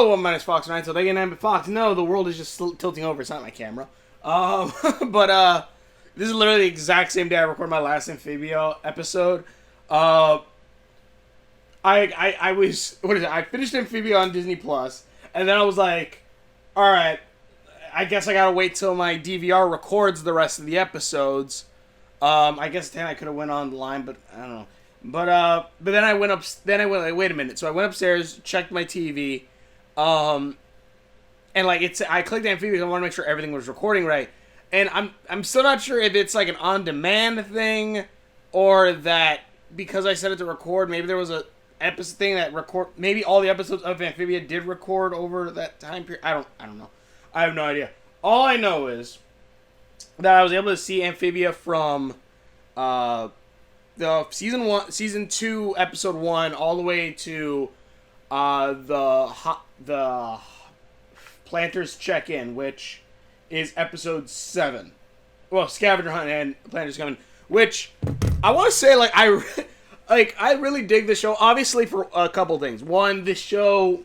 Hello, my name is Fox 9, so they can name it Fox. No, the world is just tilting over. It's not my camera. But this is literally the exact same day I recorded my last Amphibia episode. I was, what is it? I finished Amphibia on Disney Plus, and then I was like, all right, I guess I gotta wait till my DVR records the rest of the episodes. I guess then I could have went online, but I don't know. But then I went up. Then I went like, wait a minute. So I went upstairs, checked my TV, and like I clicked Amphibia. I want to make sure everything was recording right. And I'm still not sure if it's like an on-demand thing, or that because I set it to record, maybe there was a episode thing that record. Maybe all the episodes of Amphibia did record over that time period. I don't know. I have no idea. All I know is that I was able to see Amphibia from the season 2, episode 1, all the way to the Planters Check-In, which is episode 7. Well, Scavenger Hunt and Planters Coming, which I want to say, like, I really dig the show. Obviously, for a couple things. One, the show,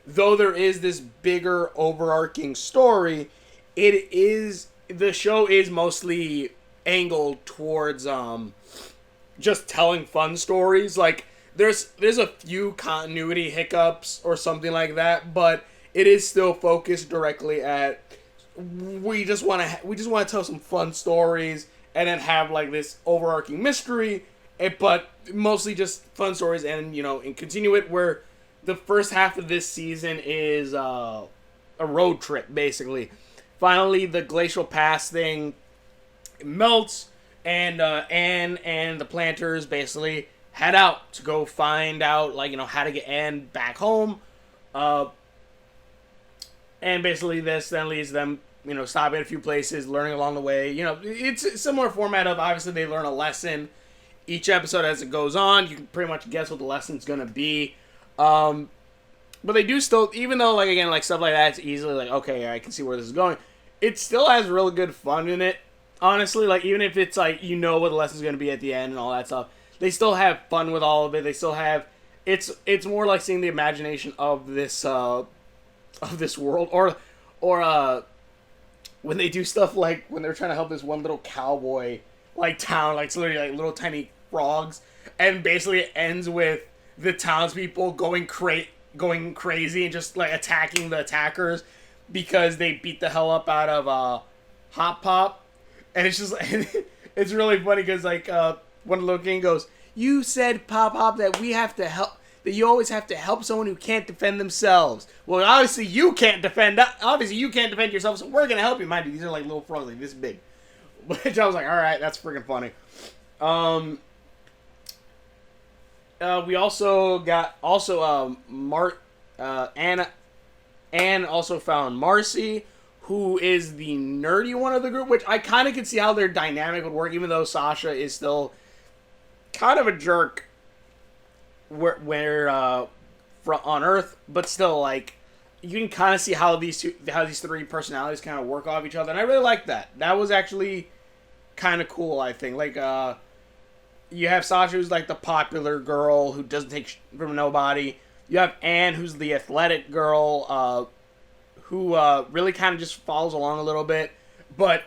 though there is this bigger overarching story, the show is mostly angled towards just telling fun stories. Like there's a few continuity hiccups or something like that, but it is still focused directly at we just want to tell some fun stories and then have like this overarching mystery, but mostly just fun stories and continue it where the first half of this season is a road trip basically. Finally, the glacial pass thing melts, and Anne and the Planters basically head out to go find out, how to get Anne back home. And basically this then leads them, stopping at a few places, learning along the way. It's a similar format of, obviously, they learn a lesson each episode as it goes on. You can pretty much guess what the lesson's going to be. But they do still, even though, stuff like that, it's easily okay, I can see where this is going. It still has really good fun in it. Honestly, even if it's what the lesson's going to be at the end and all that stuff, they still have fun with all of it. They still have, it's more like seeing the imagination of this world, or when they do stuff like when they're trying to help this one little cowboy town, it's literally little tiny frogs, and basically it ends with the townspeople going crazy and just attacking the attackers because they beat the hell up out of Hot Pop. And it's just, it's really funny because, one little king goes, "You said, Pop, that we have to help, that you always have to help someone who can't defend themselves. Well, obviously you can't defend yourself, so we're going to help you." Mind you, these are little frogs, this big. Which I was like, alright, that's freaking funny. We also got, Anne also found Marcy, who is the nerdy one of the group, which I kind of could see how their dynamic would work, even though Sasha is still kind of a jerk on Earth, but still, you can kind of see how these three personalities kind of work off each other, and I really like that. That was actually kind of cool, I think. You have Sasha, who's the popular girl who doesn't take from nobody. You have Anne, who's the athletic girl, who really kind of just follows along a little bit. But,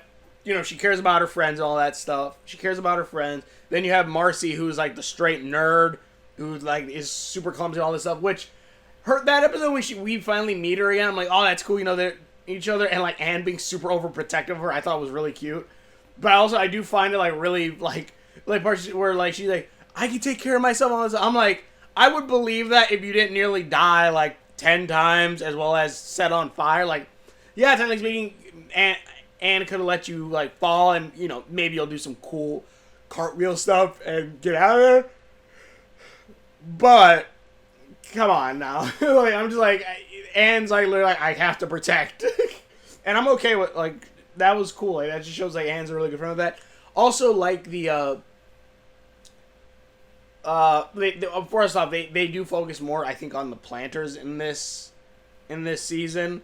she cares about her friends and all that stuff. She cares about her friends. Then you have Marcy, who's the straight nerd, who is super clumsy and all this stuff. Which, that episode when we finally meet her again, I'm like, oh, that's cool, they're each other. And Anne being super overprotective of her, I thought was really cute. But also, I do find it really, parts where she's like, "I can take care of myself." All this. I'm like, I would believe that if you didn't nearly die 10 times as well as set on fire. Yeah, technically speaking, Anne could have let you fall and maybe you'll do some cool cartwheel stuff and get out of there. But come on now, I'm just Anne's literally I have to protect, and I'm okay with that was cool. That just shows Anne's a really good friend with that. Also, first off, they do focus more, I think, on the Planters in this season,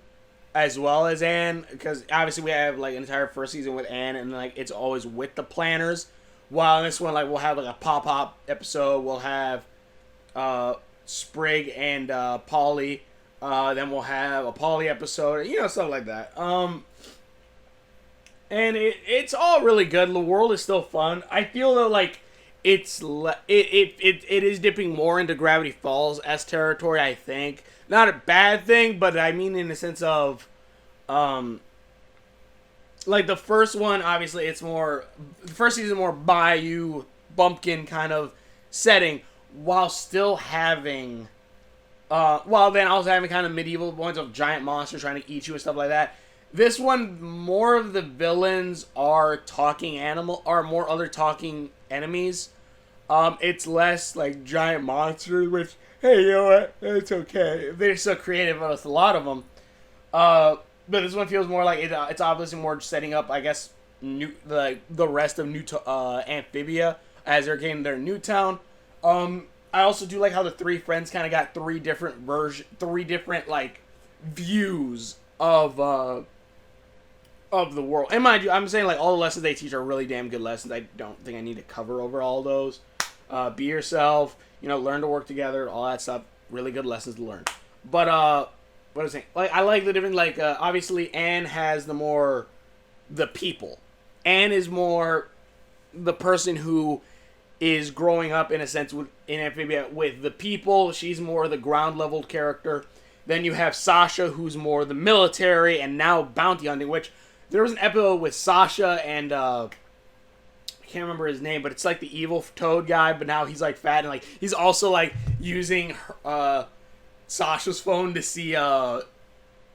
as well as Anne, because obviously we have an entire first season with Anne, and it's always with the Planters. While in this one, we'll have a pop episode. We'll have Sprig and Polly Then we'll have a Polly episode, stuff like that. And it's all really good. The world is still fun. I feel though like it is dipping more into Gravity Falls as territory. I think not a bad thing, but I mean in the sense of, like the first one, obviously it's more the first season more Bayou bumpkin kind of setting, while still having, while then also having kind of medieval ones of giant monsters trying to eat you and stuff like that. This one, more of the villains are more other talking enemies. It's less like giant monsters, which, hey, you know what? It's okay. They're so creative with a lot of them. But this one feels more like it's obviously more setting up, I guess, the rest of Amphibia as they're getting their new town. I also do like how the three friends kind of got three different like views of the world. And mind you, I'm saying like all the lessons they teach are really damn good lessons. I don't think I need to cover over all those. Be yourself, learn to work together, all that stuff. Really good lessons to learn. But what was I saying? Like I like the different obviously Anne has the people. Anne is more the person who is growing up in a sense in Amphibia with the people. She's more the ground level character. Then you have Sasha, who's more the military and now bounty hunting, which there was an episode with Sasha and I can't remember his name, but it's like the evil toad guy, but now he's like fat and like he's also like using Sasha's phone to see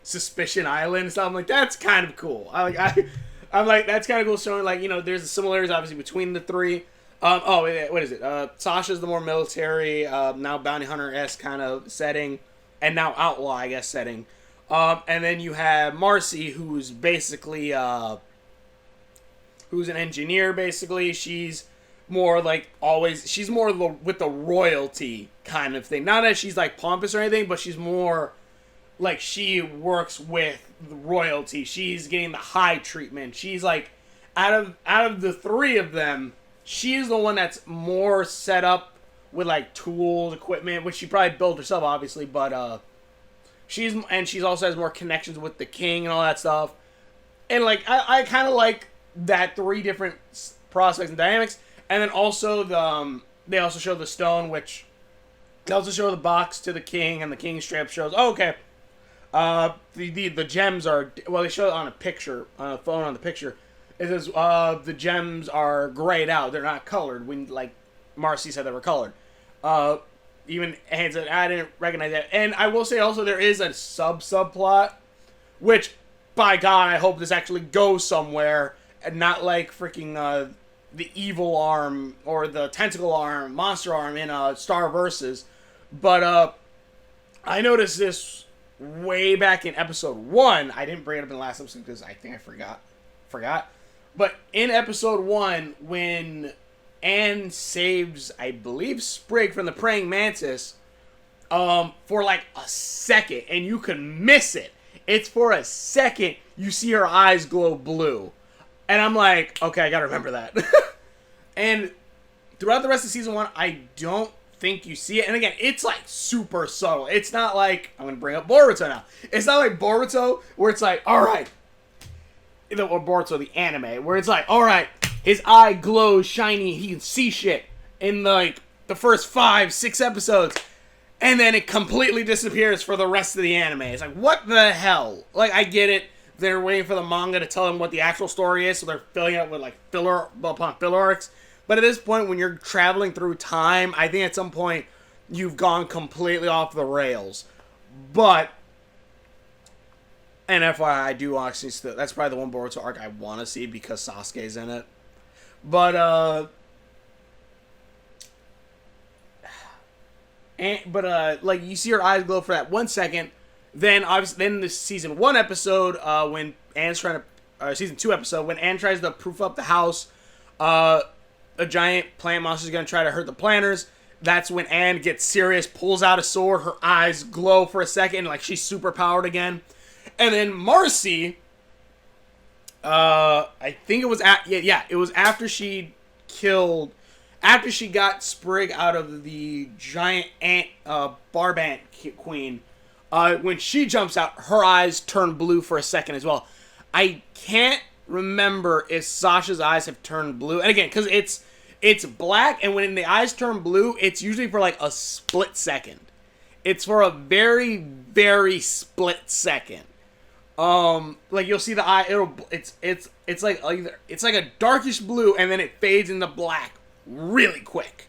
Suspicion Island and stuff. I'm like, that's kind of cool. I'm like, that's kind of cool showing like, there's similarities obviously between the three. What is it? Sasha's the more military, now bounty hunter-esque kind of setting, and now outlaw, I guess, setting. And then you have Marcy, who's basically, who's an engineer, basically. She's more like she's more with the royalty kind of thing. Not that she's like pompous or anything, but she's more like she works with the royalty. She's getting the high treatment. She's like, out of the three of them, she's the one that's more set up with like tools, equipment, which she probably built herself, obviously, but she's also has more connections with the king and all that stuff. And like I kind of like that three different prospects and dynamics. And then also they also show the stone, which they also show the box to the king, and the king straight up shows, oh, okay, the gems are, well, they show it on a picture, on a phone on the picture. It says the gems are grayed out. They're not colored. When like Marcy said they were colored. Even Anne said I didn't recognize that. And I will say also there is a subplot, which by God I hope this actually goes somewhere and not like freaking the evil arm or the tentacle arm, monster arm in Star Versus. But I noticed this way back in episode 1. I didn't bring it up in the last episode because I think I forgot. But in episode 1, when Anne saves, I believe, Sprig from the praying mantis, for like a second, and you can miss it. It's for a second, you see her eyes glow blue. And I'm like, okay, I gotta remember that. And throughout the rest of season 1, I don't think you see it. And again, it's like super subtle. It's not like, I'm gonna bring up Boruto now. It's not like Boruto, where it's like, alright, or Boruto, the anime, where it's like, alright, his eye glows shiny, he can see shit in the first 5-6 episodes, and then it completely disappears for the rest of the anime. It's like, what the hell? Like, I get it. They're waiting for the manga to tell them what the actual story is, so they're filling it with like filler upon filler arcs. But at this point, when you're traveling through time, I think at some point you've gone completely off the rails. But, and FYI, I do actually still, that's probably the one Boruto arc I want to see because Sasuke's in it. But like you see her eyes glow for that 1 second. Then obviously, then the season 1 episode, when Anne's trying to, season 2 episode, when Anne tries to proof up the house, a giant plant monster is going to try to hurt the planters. That's when Anne gets serious, pulls out a sword, her eyes glow for a second, like she's super powered again. And then Marcy, I think it was it was after she got Sprig out of the giant ant, barb ant queen. When she jumps out, her eyes turn blue for a second as well. I can't remember if Sasha's eyes have turned blue. And again, because it's black, and when the eyes turn blue, it's usually for like a split second. It's for a very, very split second. Like you'll see the eye. It's like either it's like a darkish blue, and then it fades into black really quick.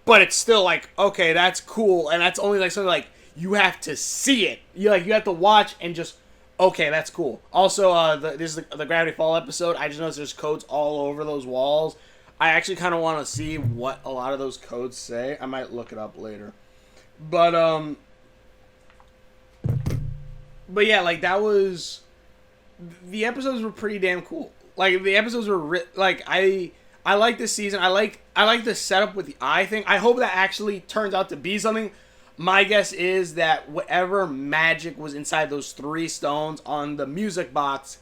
But it's still like, okay, that's cool, and that's only like something like you have to see it. You have to watch and just, okay, that's cool. Also, this is the Gravity Fall episode. I just noticed there's codes all over those walls. I actually kind of want to see what a lot of those codes say. I might look it up later. But yeah, like that was, the episodes were pretty damn cool. Like the episodes were I like this season. I like the setup with the eye thing. I hope that actually turns out to be something. My guess is that whatever magic was inside those 3 stones on the music box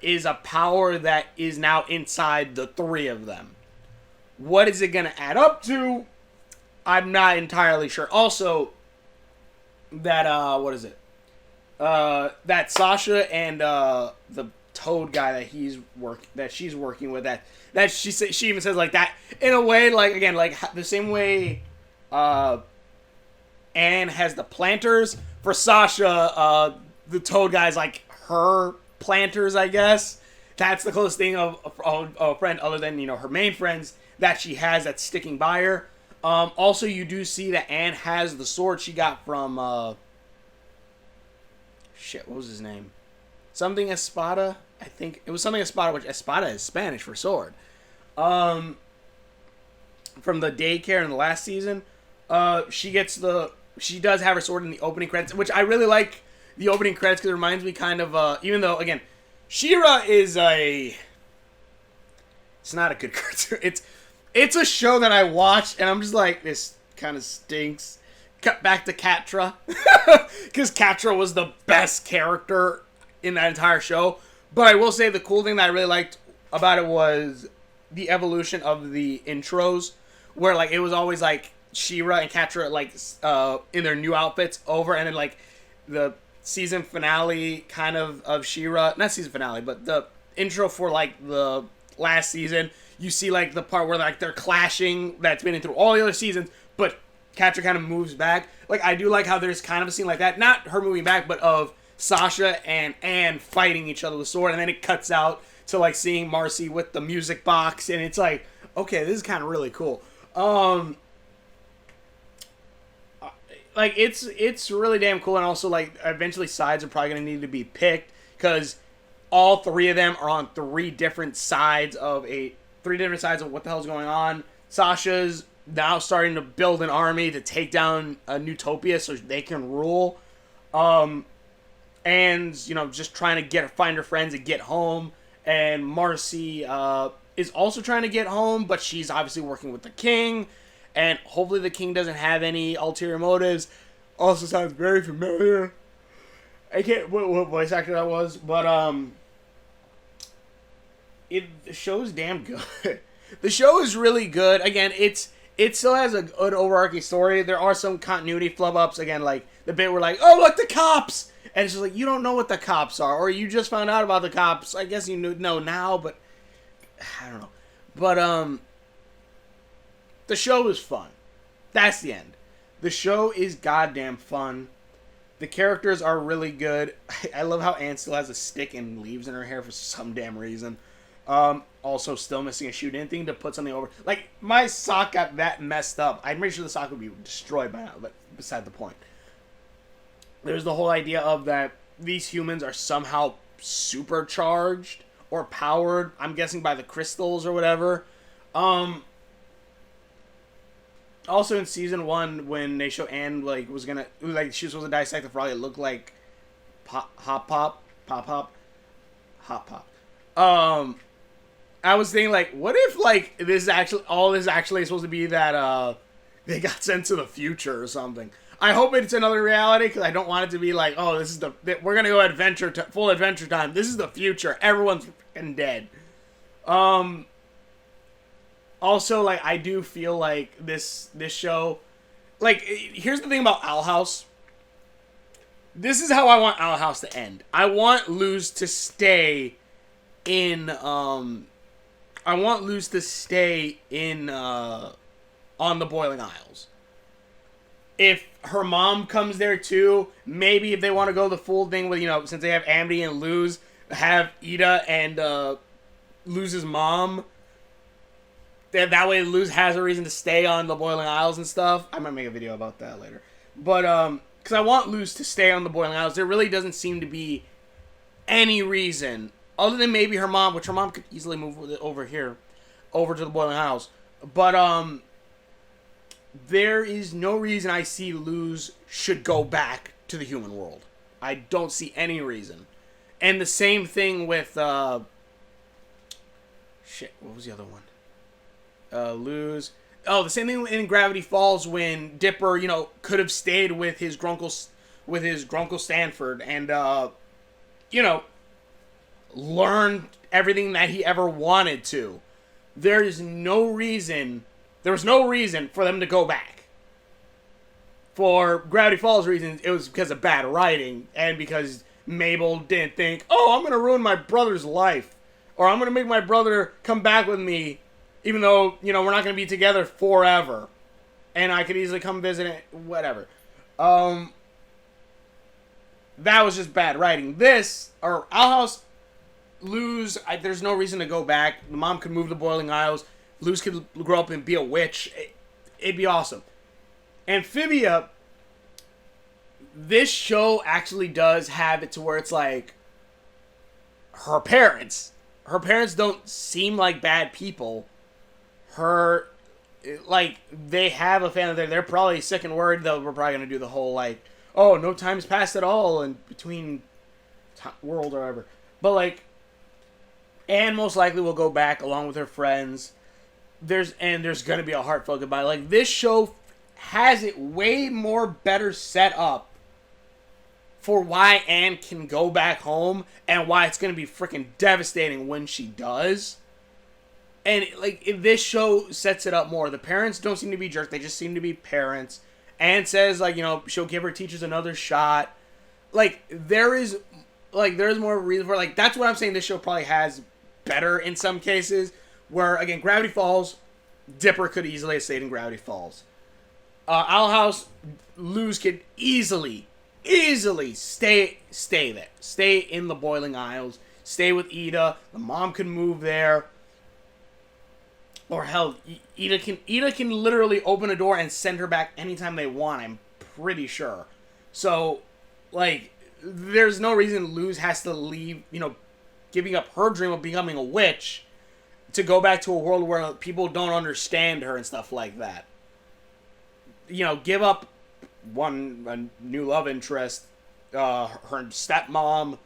is a power that is now inside the 3 of them. What is it going to add up to? I'm not entirely sure. Also, that what is it? That Sasha and the Toad guy that she's working with, that she even says like that in a way, like again, like the same way Anne has the planters, for Sasha, the Toad guy's like her planters, I guess. That's the closest thing of a friend other than, her main friends that she has that's sticking by her. Also, you do see that Anne has the sword she got from what was his name? Something Espada? I think it was something Espada, which Espada is Spanish for sword. From the daycare in the last season, she does have her sword in the opening credits, which I really like the opening credits because it reminds me kind of, even though, again, She-Ra it's not a good cartoon. It's a show that I watched, and I'm just like, this kind of stinks. Cut back to Catra, because Catra was the best character in that entire show. But I will say the cool thing that I really liked about it was the evolution of the intros, where like it was always like She-Ra and Catra like in their new outfits over, and then like the season finale kind of She-Ra, not season finale, but the intro for like the last season, you see like the part where like they're clashing that's been in through all the other seasons, but Catra kind of moves back. Like I do like how there's kind of a scene like that, not her moving back, but of Sasha and Anne fighting each other with sword, and then it cuts out to like seeing Marcy with the music box, and it's like, okay, this is kind of really cool. Like it's really damn cool, and also like eventually sides are probably gonna need to be picked because all 3 of them are on 3 different sides of what the hell's going on. Sasha's now starting to build an army to take down Newtopia so they can rule. And just trying to find her friends and get home. And Marcy is also trying to get home, but she's obviously working with the king. And hopefully the king doesn't have any ulterior motives. Also sounds very familiar. I can't what voice actor that was, but the show's damn good. The show is really good. Again, it still has a good overarching story. There are some continuity flub-ups. Again, like the bit where like, oh look, the cops, and it's just like, you don't know what the cops are, or you just found out about the cops. I guess you know now, but I don't know. But the show is fun. That's the end. The show is goddamn fun. The characters are really good. I love how Anne still has a stick and leaves in her hair for some damn reason. Also still missing a shoot-in thing to put something over. Like, my sock got that messed up. I'm pretty sure the sock would be destroyed by now, but beside the point. There's the whole idea of that these humans are somehow supercharged or powered, I'm guessing by the crystals or whatever. Also in season 1, when they show Anne, like, she was supposed to dissect the frog, it looked like Hop Pop. I was thinking, like, what if, like, this is actually supposed to be that, they got sent to the future or something. I hope it's another reality, because I don't want it to be like, oh, we're gonna go full adventure time. This is the future. Everyone's freaking dead. Also, like, I do feel like this show, like, here's the thing about Owl House. This is how I want Owl House to end. I want Luz to stay in. I want Luz to stay in on the Boiling Isles. If her mom comes there too, maybe if they want to go the full thing with, since they have Amity and Luz, have Ida and Luz's mom. That way Luz has a reason to stay on the Boiling Isles and stuff. I might make a video about that later. But, because I want Luz to stay on the Boiling Isles. There really doesn't seem to be any reason, other than maybe her mom, which her mom could easily move with it over here, over to the Boiling Isles. But, there is no reason I see Luz should go back to the human world. I don't see any reason. And the same thing with, what was the other one? Luz. Oh, the same thing in Gravity Falls when Dipper, could have stayed with his Grunkle Stanford and, learned everything that he ever wanted to. There was no reason for them to go back. For Gravity Falls reasons, it was because of bad writing and because Mabel didn't think, oh, I'm going to ruin my brother's life. Or I'm going to make my brother come back with me even though, we're not going to be together forever. And I could easily come visit it, whatever. That was just bad writing. Owl House, Luz, there's no reason to go back. The mom could move to Boiling Isles. Luz could grow up and be a witch. It'd be awesome. Amphibia, this show actually does have it to where it's like her parents don't seem like bad people. They have a family. They're probably sick and worried, though. We're probably going to do the whole, no time's passed at all in between world or whatever. But, Anne most likely will go back along with her friends. There's going to be a heartfelt goodbye. This show has it way more better set up for why Anne can go back home and why it's going to be freaking devastating when she does. And, this show sets it up more. The parents don't seem to be jerks. They just seem to be parents. Anne says, she'll give her teachers another shot. There's more reason for, that's what I'm saying this show probably has better in some cases. Where, again, Gravity Falls, Dipper could easily have stayed in Gravity Falls. Owl House, Luz could easily stay there. Stay in the Boiling Isles. Stay with Ida. The mom could move there. Or hell, Ida can literally open a door and send her back anytime they want, I'm pretty sure. So, there's no reason Luz has to leave, giving up her dream of becoming a witch to go back to a world where people don't understand her and stuff like that. Give up a new love interest, her stepmom,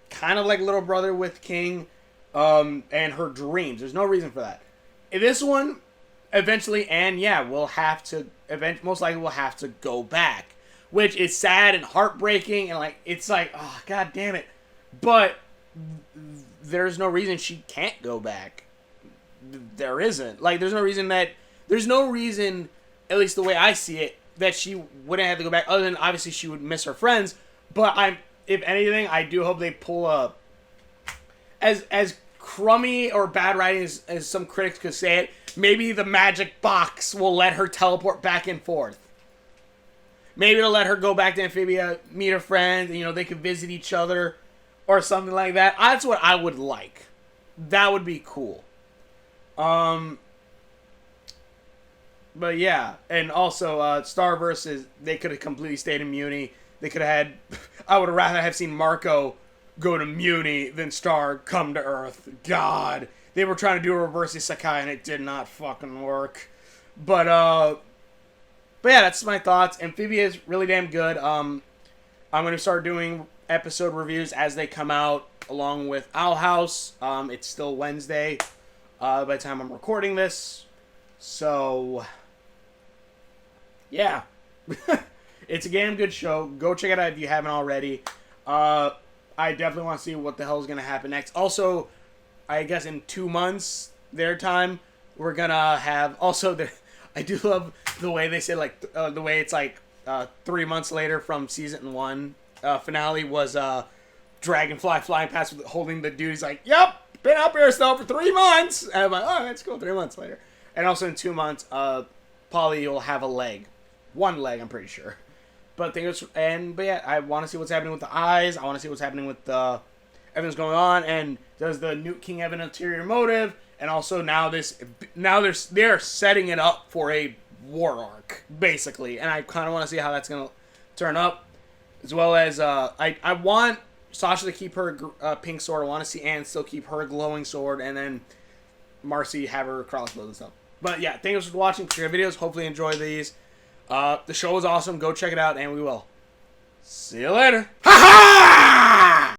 kind of like little brother with King, and her dreams. There's no reason for that. In this one, eventually, Anne, most likely will have to go back, which is sad and heartbreaking, and oh, god damn it. But there's no reason she can't go back. There isn't. There's no reason, at least the way I see it, that she wouldn't have to go back, other than obviously she would miss her friends. But if anything, I do hope they pull up as crummy or bad writing as some critics could say it, maybe the magic box will let her teleport back and forth. Maybe it'll let her go back to Amphibia, meet her friends, and, they could visit each other or something like that. That's what I would like. That would be cool. But yeah, and also, Starverse they could have completely stayed in Muni. They could have had, I would rather have seen Marco go to Muni than Star come to Earth. God. They were trying to do a reverse isekai and it did not fucking work. But yeah, that's my thoughts. Amphibia is really damn good. I'm going to start doing episode reviews as they come out along with Owl House. It's still Wednesday by the time I'm recording this. So, yeah. It's a damn good show. Go check it out if you haven't already. I definitely want to see what the hell is going to happen next. Also, I guess in 2 months, their time, we're going to have... Also, I do love the way they say, the way it's 3 months later from season 1 finale was Dragonfly flying past with, holding the dude. He's like, "Yep, been up here still for 3 months." And I'm like, "Oh, that's cool." 3 months later, and also in 2 months, Polly will have a leg, 1 leg, I'm pretty sure. But yeah, I want to see what's happening with the eyes. I want to see what's happening with everything's going on, and does the Newt King have an ulterior motive? And also now they're setting it up for a war arc basically, and I kind of want to see how that's gonna turn up, as well as I want Sasha to keep her pink sword. I want to see Anne still keep her glowing sword, and then Marcy have her crossbow and stuff. But yeah, thank you for watching your videos. Hopefully you enjoy these. The show is awesome. Go check it out, and we will see you later. Ha ha!